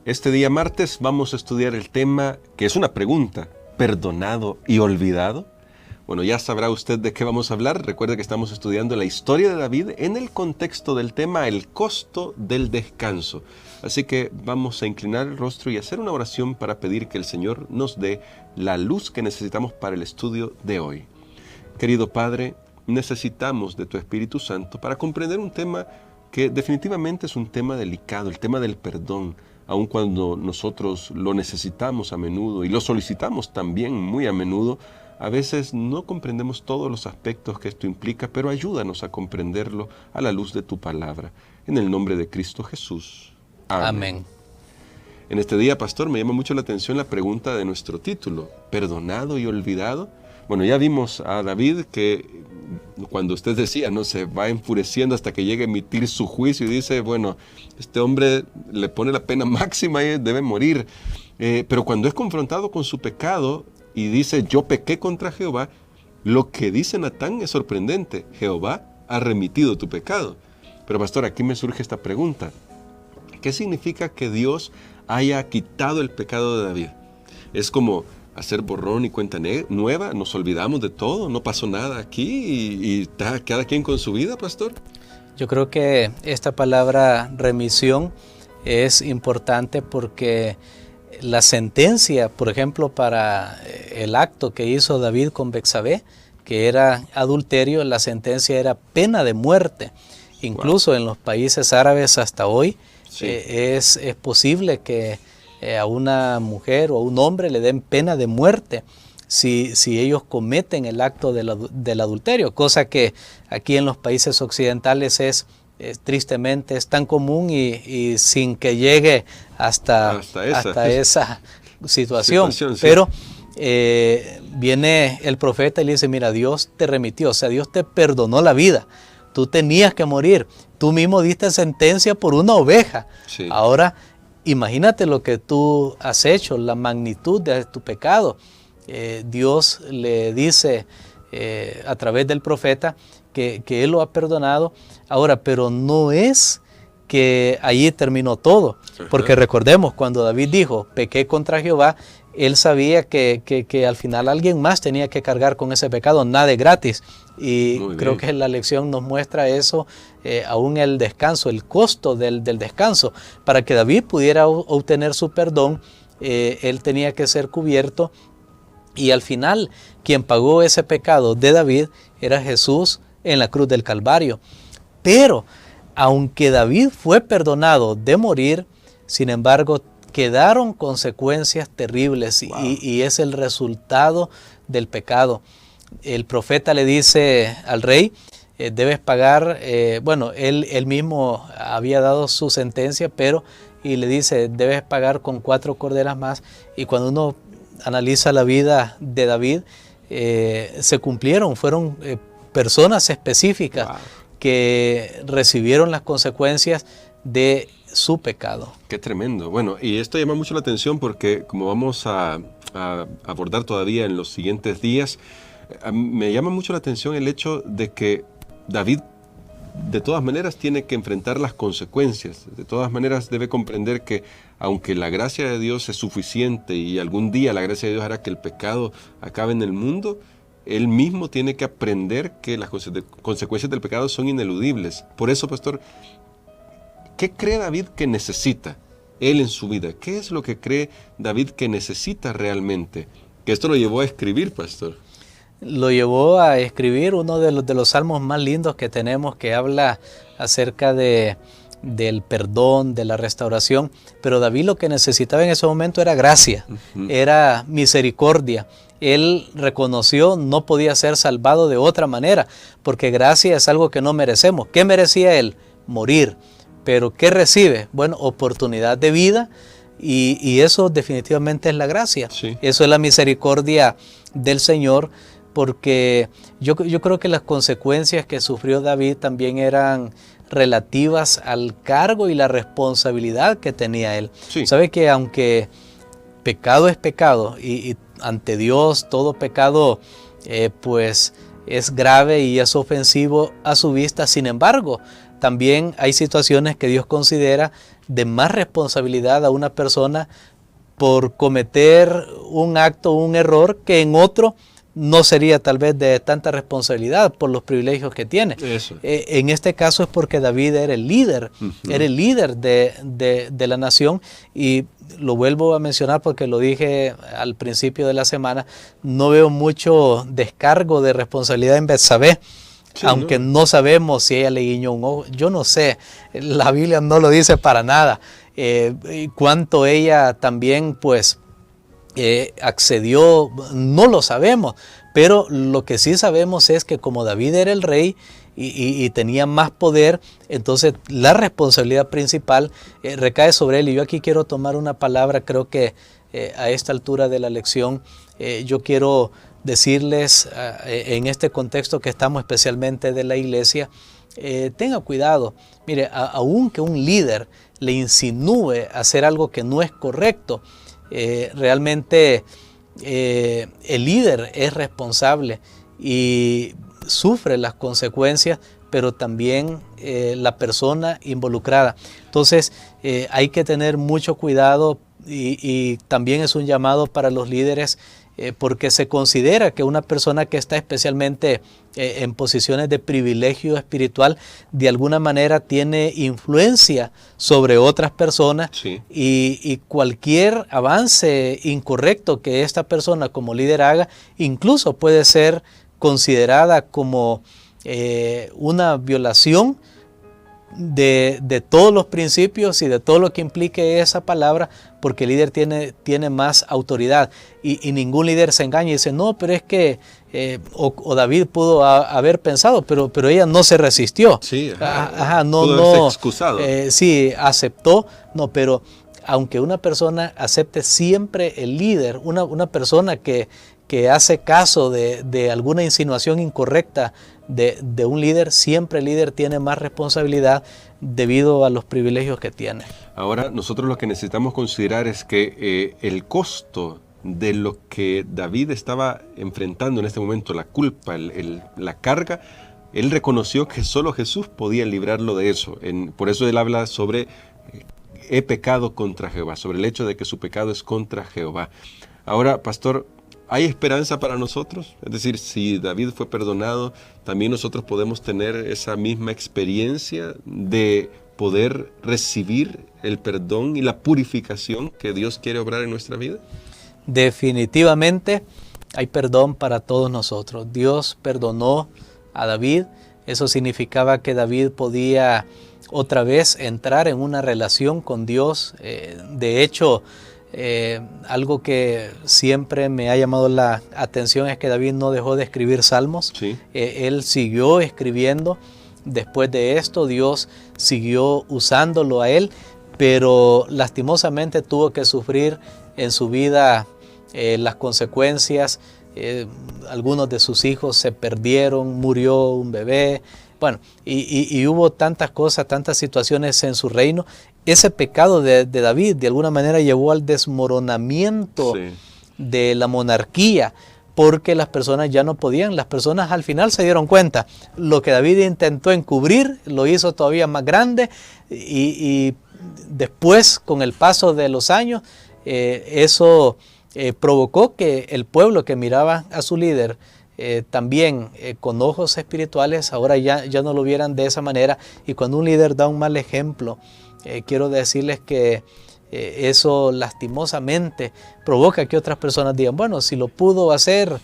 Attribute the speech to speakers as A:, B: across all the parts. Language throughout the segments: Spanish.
A: Este día martes vamos a estudiar el tema que es una pregunta: ¿perdonado y olvidado? Bueno, ya sabrá usted de qué vamos a hablar. Recuerde que estamos estudiando la historia de David en el contexto del tema el costo del descanso. Así que vamos a inclinar el rostro y hacer una oración para pedir que el Señor nos dé la luz que necesitamos para el estudio de hoy. Querido Padre, necesitamos de tu Espíritu Santo para comprender un tema que definitivamente es un tema delicado, el tema del perdón. Aun cuando nosotros lo necesitamos a menudo y lo solicitamos también muy a menudo, a veces no comprendemos todos los aspectos que esto implica, pero ayúdanos a comprenderlo a la luz de tu palabra. En el nombre de Cristo Jesús. Amén. En este día, pastor, me llama mucho la atención la pregunta de nuestro título: ¿perdonado y olvidado? Bueno, ya vimos a David que cuando usted decía, no, se va enfureciendo hasta que llegue a emitir su juicio y dice, bueno, este hombre le pone la pena máxima y debe morir. Pero cuando es confrontado con su pecado y dice, yo pequé contra Jehová, lo que dice Natán es sorprendente: Jehová ha remitido tu pecado. Pero pastor, aquí me surge esta pregunta: ¿qué significa que Dios haya quitado el pecado de David? Es como hacer borrón y cuenta nueva, nos olvidamos de todo, no pasó nada aquí y está cada quien con su vida, pastor.
B: Yo creo que esta palabra remisión es importante porque la sentencia, por ejemplo, para el acto que hizo David con Betsabé, que era adulterio, la sentencia era pena de muerte. Incluso en los países árabes hasta hoy es posible que a una mujer o a un hombre le den pena de muerte si ellos cometen el acto del adulterio, cosa que aquí en los países occidentales tristemente es tan común y sin que llegue hasta esa situación. Sí. Pero viene el profeta y le dice, mira, Dios te remitió, o sea, Dios te perdonó la vida. Tú tenías que morir, tú mismo diste sentencia por una oveja. Sí. Ahora, imagínate lo que tú has hecho, la magnitud de tu pecado. Dios le dice a través del profeta que Él lo ha perdonado. Ahora, pero no es que allí terminó todo. Porque recordemos, cuando David dijo, pequé contra Jehová, él sabía que al final alguien más tenía que cargar con ese pecado, nada de gratis. Y creo que la lección nos muestra eso, aún el descanso, el costo del descanso. Para que David pudiera obtener su perdón, él tenía que ser cubierto. Y al final, quien pagó ese pecado de David era Jesús en la cruz del Calvario. Pero, aunque David fue perdonado de morir, sin embargo, quedaron consecuencias terribles. Wow. Y es el resultado del pecado. El profeta le dice al rey, debes pagar, él mismo había dado su sentencia, y le dice, debes pagar con 4 corderas más. Y cuando uno analiza la vida de David, se cumplieron, fueron personas específicas. Wow. Que recibieron las consecuencias de su pecado.
A: Qué tremendo. Bueno, y esto llama mucho la atención porque como vamos a abordar todavía en los siguientes días, me llama mucho la atención el hecho de que David de todas maneras tiene que enfrentar las consecuencias. De todas maneras debe comprender que aunque la gracia de Dios es suficiente y algún día la gracia de Dios hará que el pecado acabe en el mundo, él mismo tiene que aprender que las consecuencias del pecado son ineludibles. Por eso, pastor, ¿qué cree David que necesita él en su vida? ¿Qué es lo que cree David que necesita realmente? Que esto lo llevó a escribir, pastor.
B: Lo llevó a escribir uno de los salmos más lindos que tenemos, que habla acerca del perdón, de la restauración. Pero David lo que necesitaba en ese momento era gracia, era misericordia. Él reconoció no podía ser salvado de otra manera, porque gracia es algo que no merecemos. ¿Qué merecía él? Morir. ¿Pero qué recibe? Bueno, oportunidad de vida, y eso definitivamente es la gracia. Sí. Eso es la misericordia del Señor, porque yo creo que las consecuencias que sufrió David también eran relativas al cargo y la responsabilidad que tenía él. Sí. Sabe que aunque pecado es pecado y ante Dios todo pecado pues es grave y es ofensivo a su vista, sin embargo, también hay situaciones que Dios considera de más responsabilidad a una persona por cometer un acto, un error que en otro no sería tal vez de tanta responsabilidad por los privilegios que tiene. En este caso es porque David era el líder, era el líder de la nación, y lo vuelvo a mencionar porque lo dije al principio de la semana, no veo mucho descargo de responsabilidad en Betsabé. Sí, aunque no sabemos si ella le guiñó un ojo, yo no sé, la Biblia no lo dice para nada. Cuánto ella también pues accedió, no lo sabemos, pero lo que sí sabemos es que como David era el rey y tenía más poder, entonces la responsabilidad principal recae sobre él. Y yo aquí quiero tomar una palabra, creo que a esta altura de la lección yo quiero decirles en este contexto que estamos especialmente de la iglesia, tenga cuidado. Mire, aunque un líder le insinúe hacer algo que no es correcto, realmente el líder es responsable y sufre las consecuencias, pero también la persona involucrada. Entonces hay que tener mucho cuidado y también es un llamado para los líderes, porque se considera que una persona que está especialmente en posiciones de privilegio espiritual de alguna manera tiene influencia sobre otras personas. Sí. Y cualquier avance incorrecto que esta persona como líder haga incluso puede ser considerada como una violación de todos los principios y de todo lo que implique esa palabra, porque el líder tiene más autoridad y ningún líder se engaña y dice, no, pero es que o David pudo haber pensado, pero ella no se resistió. Sí,
A: pudo excusado.
B: Sí, aceptó, no, pero aunque una persona acepte siempre el líder, una persona que hace caso de alguna insinuación incorrecta de un líder, siempre el líder tiene más responsabilidad debido a los privilegios que tiene.
A: Ahora, nosotros lo que necesitamos considerar es que el costo de lo que David estaba enfrentando en este momento, la culpa, la carga, él reconoció que solo Jesús podía librarlo de eso. Por eso él habla sobre he pecado contra Jehová, sobre el hecho de que su pecado es contra Jehová. Ahora, pastor, ¿hay esperanza para nosotros? Es decir, si David fue perdonado, ¿también nosotros podemos tener esa misma experiencia de poder recibir el perdón y la purificación que Dios quiere obrar en nuestra vida?
B: Definitivamente hay perdón para todos nosotros. Dios perdonó a David. Eso significaba que David podía otra vez entrar en una relación con Dios. De hecho, algo que siempre me ha llamado la atención es que David no dejó de escribir salmos. Sí. Él siguió escribiendo. Después de esto, Dios siguió usándolo a él, pero lastimosamente tuvo que sufrir en su vida las consecuencias. Algunos de sus hijos se perdieron, murió un bebé. Bueno, y hubo tantas cosas, tantas situaciones en su reino. Ese pecado de David de alguna manera llevó al desmoronamiento de la monarquía, porque las personas ya no podían. Las personas al final se dieron cuenta. Lo que David intentó encubrir lo hizo todavía más grande, y después, con el paso de los años, eso provocó que el pueblo que miraba a su líder también con ojos espirituales, ahora ya no lo vieran de esa manera. Y cuando un líder da un mal ejemplo, quiero decirles que eso lastimosamente provoca que otras personas digan, bueno, si lo pudo hacer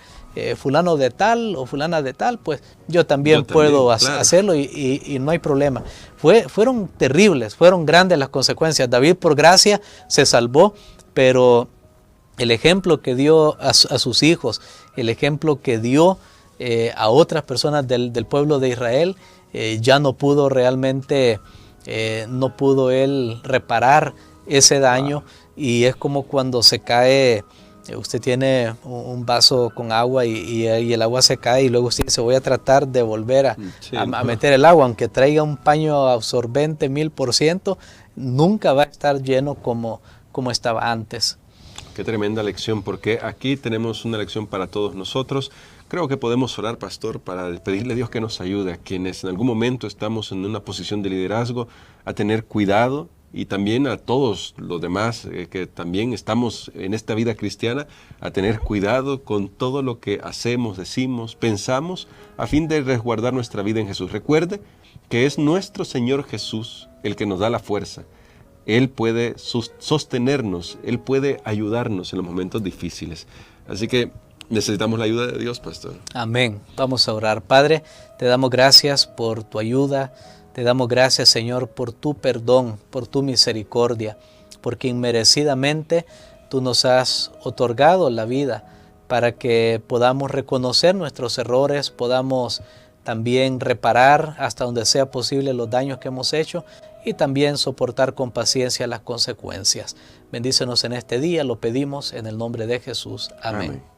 B: fulano de tal o fulana de tal, pues yo también puedo hacerlo y no hay problema. Fueron terribles, fueron grandes las consecuencias. David por gracia se salvó, pero el ejemplo que dio a sus hijos, el ejemplo que dio a otras personas del pueblo de Israel, ya no pudo realmente, no pudo él reparar ese daño. Y es como cuando se cae, usted tiene un vaso con agua y el agua se cae y luego usted dice, voy a tratar de volver a meter el agua, aunque traiga un paño absorbente 1000%, nunca va a estar lleno como estaba antes.
A: Qué tremenda lección, porque aquí tenemos una lección para todos nosotros. Creo que podemos orar, pastor, para pedirle a Dios que nos ayude a quienes en algún momento estamos en una posición de liderazgo a tener cuidado, y también a todos los demás que también estamos en esta vida cristiana, a tener cuidado con todo lo que hacemos, decimos, pensamos, a fin de resguardar nuestra vida en Jesús. Recuerde que es nuestro Señor Jesús el que nos da la fuerza. Él puede sostenernos, Él puede ayudarnos en los momentos difíciles. Así que necesitamos la ayuda de Dios, pastor.
B: Amén. Vamos a orar. Padre, te damos gracias por tu ayuda. Te damos gracias, Señor, por tu perdón, por tu misericordia, porque inmerecidamente tú nos has otorgado la vida para que podamos reconocer nuestros errores, podamos también reparar hasta donde sea posible los daños que hemos hecho y también soportar con paciencia las consecuencias. Bendícenos en este día, lo pedimos en el nombre de Jesús. Amén.